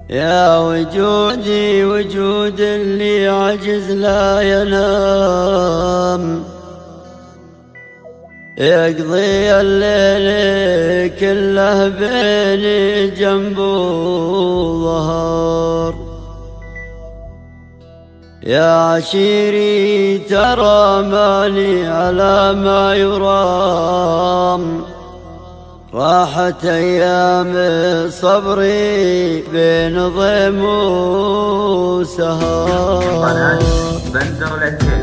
يا وجودي وجود اللي عجز لا ينام، يقضي الليل كله بين جنب وظهر. يا عشيري ترى ماني على ما يرام، راحت أيام صبري بين ضيم وسهر.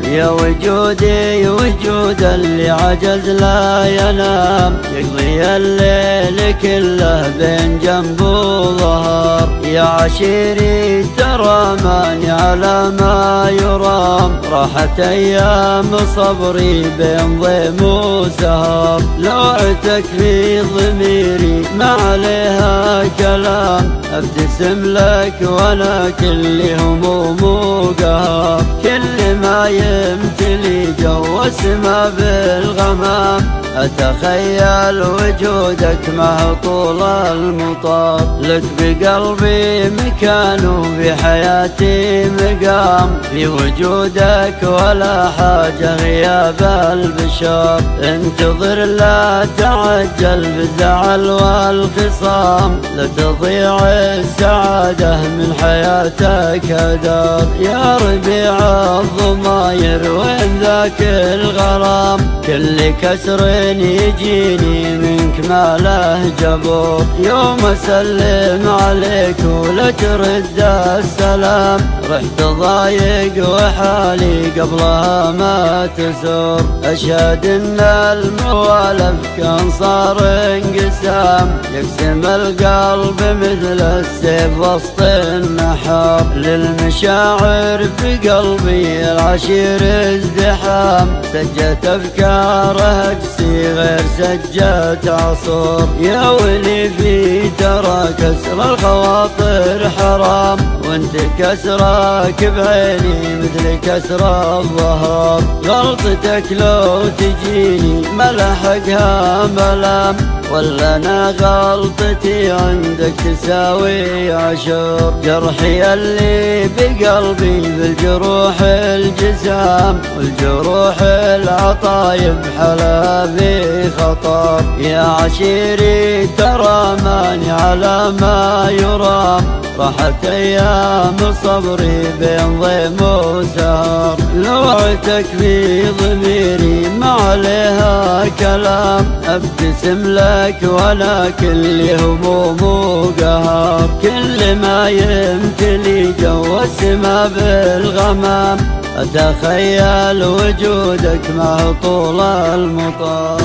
يا وجودي وجود اللي عجز لا ينام، يقضي الليل كله بين جنب وظهر. يا عشيري ترى ماني على ما يرام، راحت أيام صبري بين ضيم وسهر. لوعتك في ضميري ما عليها كلام، ابتسم لك وانا كل هموم وقهر. كل ما يمتلي جو السما بالغمام، أتخيل وجودك مع طول المطاف. لك بقلبي مكان وفي حياتي مقام، في وجودك ولا حاجة غياب البشر. انتظر لا تعجل بالزعل والخصام، لا تضيع السعادة من حياتك هدر. يا ربيع الضماير وين ذاك الغرام، كل كسر يجيني منك ما له جبر. يوم اسلم عليك ولا ترد السلام، رحت ضايق وحالي قبلها ما تزور. اشهد ان الموالف كان صار انقسام، يقسم القلب مثل السيف وسط النحر. للمشاعر في قلبي العشير ازدحام، سجت افكاره اجسي غير سجات عصور. يا ولي في ترى كسر الخواطر حرام، وانت كسرك بعيني مثل كسر الظهر. غلطتك لو تجيني ملحقها ملام، ولا انا غلطتي عندك تساوي عشر. جرحي اللي بقلبي بالجروح الجسام، والجروح العطايب حلا في خطر. يا عشيري ترى ماني على ما يرام، راحت ايام صبري بين ضيم وسهر. لوعتك في ضميري ما عليها كلام، ابتسم لك وانا كل هموم وقهر. كل ما يمتلي جو السما بالغمام، أتخيل وجودك مع طول المطار.